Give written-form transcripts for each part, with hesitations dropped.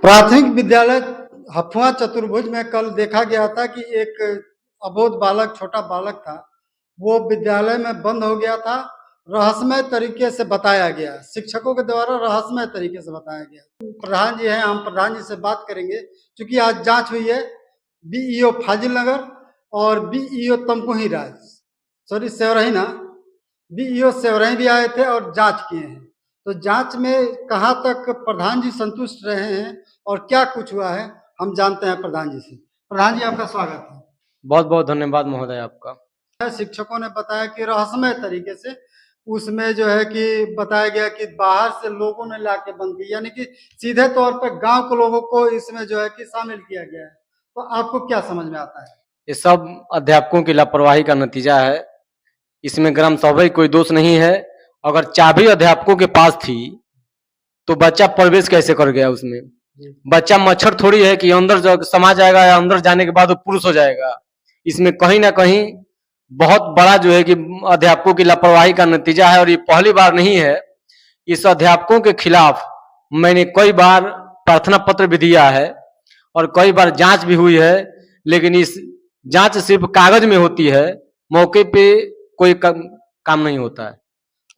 प्राथमिक विद्यालय हथुआ चतुर्भुज में कल देखा गया था कि एक अबोध बालक, छोटा बालक था, वो विद्यालय में बंद हो गया था। रहस्यमय तरीके से बताया गया, शिक्षकों के द्वारा रहस्यमय तरीके से बताया गया। प्रधान जी हैं, हम प्रधान जी से बात करेंगे क्योंकि आज जांच हुई है। बीईओ फाजिल नगर और बीईओ तमकुही राज, सॉरी सेवरही ना, बीईओ सेवरही भी आए थे और जांच किए हैं। तो जांच में कहाँ तक प्रधान जी संतुष्ट रहे हैं और क्या कुछ हुआ है, हम जानते हैं प्रधान जी से। प्रधान जी, आपका स्वागत है। बहुत बहुत धन्यवाद महोदय आपका। शिक्षकों ने बताया कि रहस्यमय तरीके से उसमें जो है कि बताया गया कि बाहर से लोगों ने लाके बंद की, यानी कि सीधे तौर पर गांव के लोगों को इसमें जो है कि शामिल किया गया है। तो आपको क्या समझ में आता है? ये सब अध्यापकों की लापरवाही का नतीजा है। इसमें ग्राम सभा की कोई दोष नहीं है। अगर चाबी अध्यापकों के पास थी तो बच्चा प्रवेश कैसे कर गया उसमें? बच्चा मच्छर थोड़ी है कि अंदर समा जाएगा या अंदर जाने के बाद वो पुरुष हो जाएगा। इसमें कहीं ना कहीं बहुत बड़ा जो है कि अध्यापकों की लापरवाही का नतीजा है, और ये पहली बार नहीं है। इस अध्यापकों के खिलाफ मैंने कई बार प्रार्थना पत्र भी दिया है और कई बार जांच भी हुई है, लेकिन इस जांच सिर्फ कागज में होती है, मौके पे कोई काम नहीं होता है।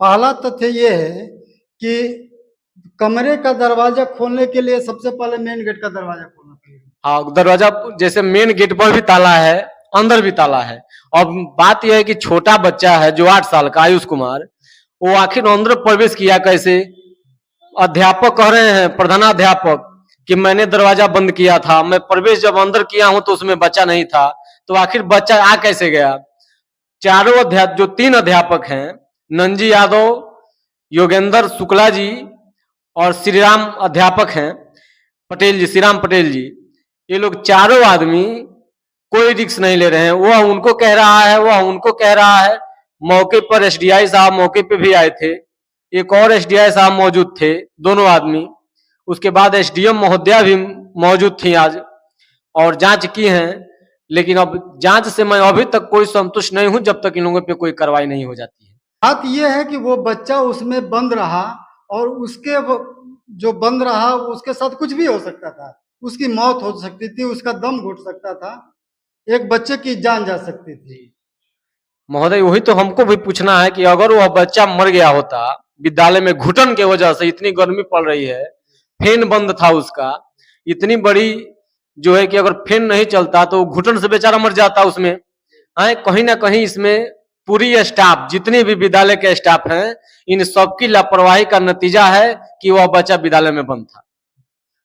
पहला तथ्य ये है कि कमरे का दरवाजा खोलने के लिए सबसे पहले मेन गेट का दरवाजा खोलना पड़ेगा। हाँ, दरवाजा जैसे मेन गेट पर भी ताला है, अंदर भी ताला है। और बात यह है कि छोटा बच्चा है जो 8 साल का आयुष कुमार, वो आखिर अंदर प्रवेश किया कैसे? अध्यापक कह रहे हैं, प्रधानाध्यापक, कि मैंने दरवाजा बंद किया था, मैं प्रवेश जब अंदर किया हूं तो उसमें बच्चा नहीं था, तो आखिर बच्चा आ कैसे गया? चारों जो 3 अध्यापक हैं, नंजी यादव, योगेंद्र शुक्ला जी और श्रीराम अध्यापक हैं, पटेल जी, श्रीराम पटेल जी, ये लोग चारों आदमी कोई रिस्क नहीं ले रहे हैं। वह उनको कह रहा है, वह उनको कह रहा है। मौके पर एसडीआई साहब मौके पे भी आए थे, एक और एसडीआई साहब मौजूद थे, दोनों आदमी। उसके बाद एसडीएम महोदया भी मौजूद थी आज, और जांच की हैं। लेकिन अब जांच से मैं अभी तक कोई संतुष्ट नहीं हूं जब तक इन लोगों पे कोई कार्रवाई नहीं हो जाती है। बात यह है कि वो बच्चा उसमें बंद रहा और उसके जो बंद रहा उसके साथ कुछ भी हो सकता था। उसकी मौत हो सकती थी, उसका दम घुट सकता था, एक बच्चे की जान जा सकती थी। महोदय, वही तो हमको भी पूछना है कि अगर वह बच्चा मर गया होता विद्यालय में घुटन के वजह से, इतनी गर्मी पड़ रही है, फैन बंद था उसका, इतनी बड़ी जो है कि अगर फैन नहीं चलता तो घुटन से बेचारा मर जाता उसमें। कहीं ना कहीं इसमें पूरी स्टाफ, जितने भी विद्यालय के स्टाफ हैं, इन सबकी लापरवाही का नतीजा है कि वह बच्चा विद्यालय में बंद था।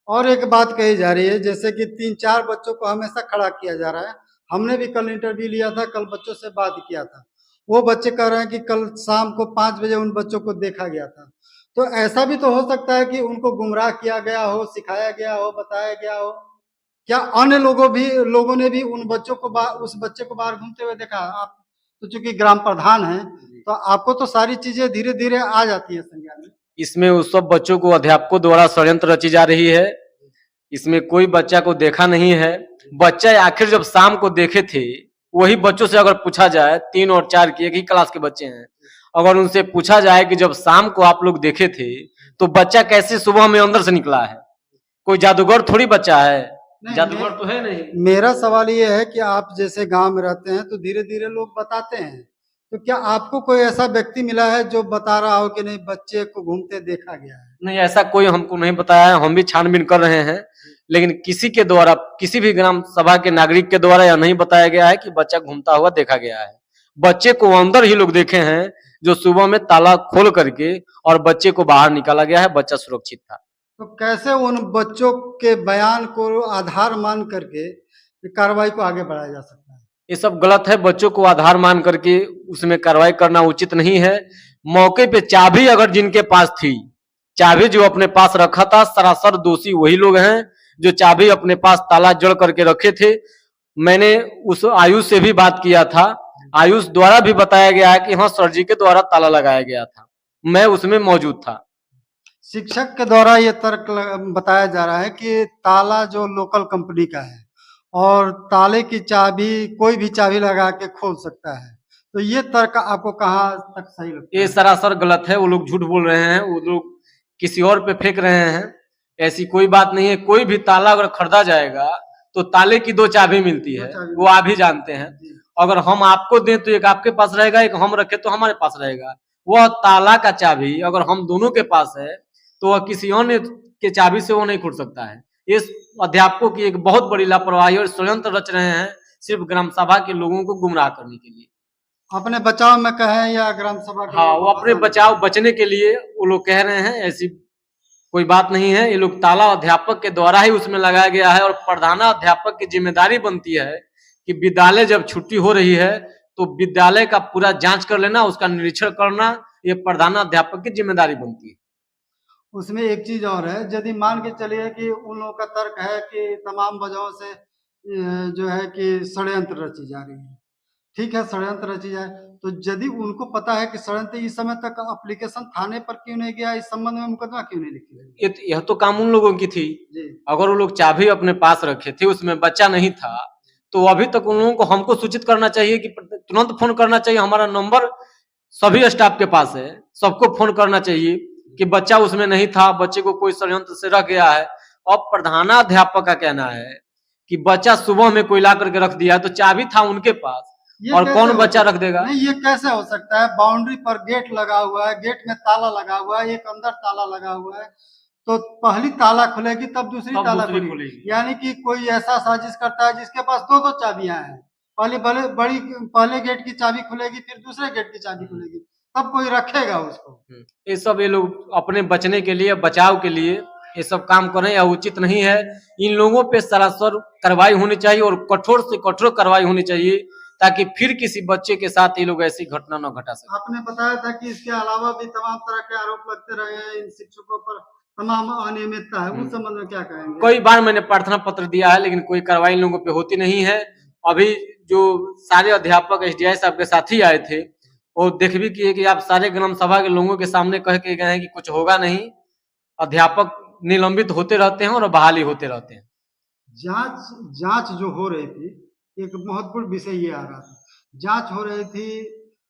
और एक बात कही जा रही है, जैसे कि 3-4 बच्चों को हमेशा खड़ा किया जा रहा है। हमने भी कल इंटरव्यू लिया था, कल बच्चों से बात किया था। वो बच्चे कह रहे हैं कि कल शाम को 5 बजे उन बच्चों को देखा गया था। तो ऐसा भी तो हो सकता है कि उनको गुमराह किया गया हो, सिखाया गया हो, बताया गया हो। क्या अन्य लोगों ने भी उन बच्चों को उस बच्चे को बाहर घूमते हुए देखा? आप तो चूंकि ग्राम प्रधान हैं, तो आपको तो सारी चीजें धीरे धीरे आ जाती है संज्ञान में। इसमें उस सब बच्चों को अध्यापकों द्वारा षड्यंत्र रची जा रही है। इसमें कोई बच्चा को देखा नहीं है। बच्चा आखिर जब शाम को देखे थे, वही बच्चों से अगर पूछा जाए, 3 और 4 की एक ही क्लास के बच्चे हैं, अगर उनसे पूछा जाए कि जब शाम को आप लोग देखे थे तो बच्चा कैसे सुबह में अंदर से निकला है? कोई जादूगर थोड़ी बच्चा है, जादूगर तो है नहीं। मेरा सवाल ये है कि आप जैसे गांव में रहते हैं तो धीरे धीरे लोग बताते हैं, तो क्या आपको कोई ऐसा व्यक्ति मिला है जो बता रहा हो कि नहीं बच्चे को घूमते देखा गया है? नहीं, ऐसा कोई हमको नहीं बताया है। हम भी छानबीन कर रहे हैं, लेकिन किसी के द्वारा, किसी भी ग्राम सभा के नागरिक के द्वारा यह नहीं बताया गया है कि बच्चा घूमता हुआ देखा गया है। बच्चे को अंदर ही लोग देखे हैं, जो सुबह में ताला खोल करके और बच्चे को बाहर निकाला गया है, बच्चा सुरक्षित था। तो कैसे उन बच्चों के बयान को आधार मान करके कार्रवाई को आगे बढ़ाया जा सकता है? ये सब गलत है। बच्चों को आधार मान करके उसमें कार्रवाई करना उचित नहीं है। मौके पे चाबी अगर जिनके पास थी, चाबी जो अपने पास रखा था, सरासर दोषी वही लोग हैं जो चाबी अपने पास ताला जड़ करके रखे थे। मैंने उस आयुष से भी बात किया था, आयुष द्वारा भी बताया गया है कि हाँ, सर जी के द्वारा ताला लगाया गया था, मैं उसमें मौजूद था। शिक्षक के द्वारा ये तर्क बताया जा रहा है कि ताला जो लोकल कंपनी का है और ताले की चाबी कोई भी चाबी लगा के खोल सकता है, तो ये तर्क आपको कहाँ तक सही लगता है? ये सरासर गलत है। वो लोग झूठ बोल रहे हैं, वो लोग किसी और पे फेंक रहे हैं। ऐसी कोई बात नहीं है। कोई भी ताला अगर खरीदा जाएगा तो ताले की दो चाबी मिलती दो है, चाबी वो आप भी जानते हैं। जी। अगर हम आपको दें तो एक आपके पास रहेगा, एक हम रखे तो हमारे पास रहेगा। वह ताला का चाबी अगर हम दोनों के पास है तो वह किसी अन्य के चाबी से वो नहीं खुल सकता है। इस अध्यापकों की एक बहुत बड़ी लापरवाही और षड्यंत्र रच रहे हैं सिर्फ ग्राम सभा के लोगों को गुमराह करने के लिए। अपने बचाव में कहें या ग्राम सभा के हाँ, लोगों वो को अपने फंसाने के बचाव लिए? बचने के लिए वो लोग कह रहे हैं, ऐसी कोई बात नहीं है। ये लोग ताला अध्यापक के द्वारा ही उसमें लगाया गया है और प्रधानाध्यापक की जिम्मेदारी बनती है कि विद्यालय जब छुट्टी हो रही है तो विद्यालय का पूरा जांच कर लेना, उसका निरीक्षण करना, ये प्रधानाध्यापक की जिम्मेदारी बनती है। उसमें एक चीज और है, यदि मान के चलिए कि उन लोगों का तर्क है कि तमाम वजहों से जो है कि षड्यंत्र रची जा रही है। ठीक है, षड्यंत्र रची जाए, तो यदि उनको पता है कि षड्यंत्र, इस समय तक एप्लीकेशन थाने पर क्यों नहीं गया, इस संबंध में मुकदमा क्यों नहीं लिखी गई? यह तो काम उन लोगों की थी। जी। अगर वो लोग चाबी अपने पास रखे थे, उसमें बच्चा नहीं था, तो अभी तक उन लोगों को हमको सूचित करना चाहिए कि तुरंत फोन करना चाहिए। हमारा नंबर सभी स्टाफ के पास है, सबको फोन करना चाहिए कि बच्चा उसमें नहीं था, बच्चे को कोई षड्यंत्र से रख गया है। और प्रधानाध्यापक का कहना है कि बच्चा सुबह में कोई ला करके रख दिया है, तो चाबी था उनके पास ये और कैसे कौन हो बच्चा सकता रख देगा? नहीं, ये कैसे हो सकता है? बाउंड्री पर गेट लगा हुआ है, गेट में ताला लगा हुआ है, एक अंदर ताला लगा हुआ है, तो पहली ताला खुलेगी तब दूसरी तब ताला दूसरी खुलेगी। खुलेगी। यानी कि कोई ऐसा साजिश करता है जिसके पास दो दो चाबियां हैं। पहले भले बड़ी, पहले गेट की चाबी खुलेगी, फिर दूसरे गेट की चाबी खुलेगी, तब कोई रखेगा उसको। ये लोग अपने बचने के लिए, बचाव के लिए ये सब काम करें, या उचित नहीं है। इन लोगों पे सरासर कार्रवाई होनी चाहिए और कठोर से कठोर कार्रवाई होनी चाहिए, ताकि फिर किसी बच्चे के साथ ये लोग ऐसी घटना न घटा सके। आपने बताया था कि इसके अलावा भी तमाम तरह के आरोप लगते रहे हैं इन शिक्षकों पर, तमाम अनियमितता है, उस संबंध में क्या कहेंगे? कई बार मैंने प्रार्थना पत्र दिया है, लेकिन कोई कार्रवाई इन लोगों पे होती नहीं है। अभी जो सारे अध्यापक एसडीआई साहब के साथ ही आए थे, वो देख भी किए कि आप सारे ग्राम सभा के लोगों के सामने कह के गए हैं कि कुछ होगा नहीं, अध्यापक निलंबित होते रहते हैं और बहाली होते रहते हैं। जांच जांच जो हो रही थी, एक महत्वपूर्ण विषय ये आ रहा था, जांच हो रही थी,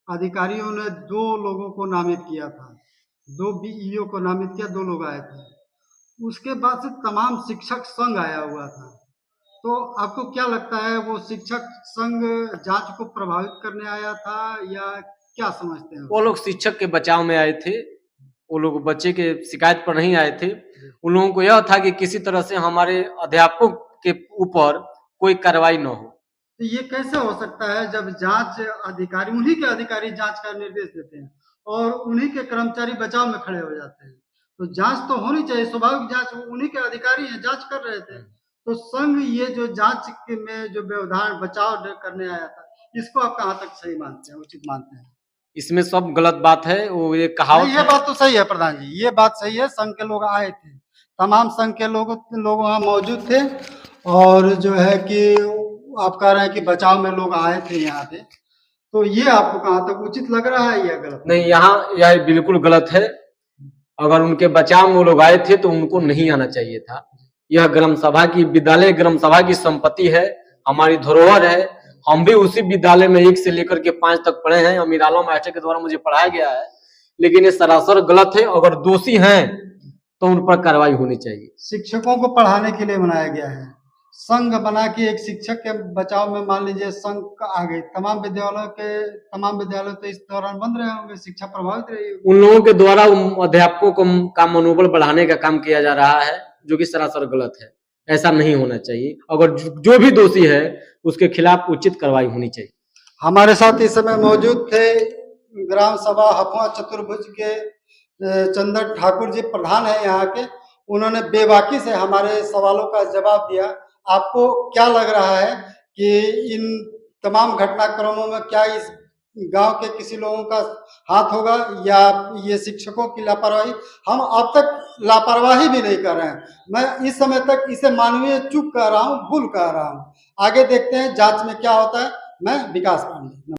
अधिकारियों ने दो लोगों को नामित किया था, दो बीईओ को नामित किया, दो लोग आए थे। उसके बाद से तमाम शिक्षक संघ आया हुआ था। तो आपको क्या लगता है, वो शिक्षक संघ जांच को प्रभावित करने आया था या क्या समझते हैं? वो लोग शिक्षक के बचाव में आए थे, वो लोग बच्चे के शिकायत पर नहीं आए थे। उन लोगों को यह था कि किसी तरह से हमारे अध्यापकों के ऊपर कोई कार्रवाई न हो। तो ये कैसे हो सकता है जब जांच अधिकारी, उन्हीं के अधिकारी जांच का निर्देश देते हैं और उन्हीं के कर्मचारी बचाव में खड़े हो जाते हैं? तो जांच तो होनी चाहिए, स्वाभाविक जांच, उन्हीं के अधिकारी हैं, जांच कर रहे थे। तो संघ ये जो जांच में जो व्यवधान, बचाव करने आया था, इसको आप कहाँ तक सही मानते हैं, उचित मानते हैं? इसमें सब गलत बात है। वो ये कहावत नहीं, ये बात तो सही है प्रधान जी, ये बात सही है, संघ के लोग आए थे, तमाम संघ के लोग वहाँ मौजूद थे, और जो है कि आप कह रहे हैं कि बचाव में लोग आए थे यहाँ पे, तो ये आपको कहाँ तक उचित लग रहा है या गलत? नहीं, यहाँ यह बिल्कुल गलत है। अगर उनके बचाव में वो लोग आए थे तो उनको नहीं आना चाहिए था। यह ग्राम सभा की, विद्यालय ग्राम सभा की संपत्ति है, हमारी धरोहर है। हम भी उसी विद्यालय में 1 से लेकर के 5 तक पढ़े हैं, अमीर आलम मास्टर के द्वारा मुझे पढ़ाया गया है। लेकिन ये सरासर गलत है। अगर दोषी हैं तो उन पर कार्रवाई होनी चाहिए। शिक्षकों को पढ़ाने के लिए बनाया गया है, संघ बना के एक शिक्षक के बचाव में मान लीजिए संघ आ गई, तमाम विद्यालय तो इस दौरान बंद रहे होंगे, शिक्षा प्रभावित रही होगी। उन लोगों के द्वारा अध्यापकों को का मनोबल बढ़ाने का काम किया जा रहा है, जो कि सरासर गलत है। ऐसा नहीं होना चाहिए। अगर जो भी दोषी है उसके खिलाफ उचित कार्रवाई होनी चाहिए। हमारे साथ इस समय मौजूद थे ग्राम सभा हफुआ चतुर्भुज के चंदन ठाकुर जी, प्रधान है यहाँ के। उन्होंने बेबाकी से हमारे सवालों का जवाब दिया। आपको क्या लग रहा है कि इन तमाम घटनाक्रमों में क्या इस गांव के किसी लोगों का हाथ होगा या ये शिक्षकों की लापरवाही? हम अब तक लापरवाही भी नहीं कर रहे हैं, मैं इस समय तक इसे मानवीय चूक कह रहा हूँ, भूल कह रहा हूँ। आगे देखते हैं जांच में क्या होता है। मैं विकास पांडे।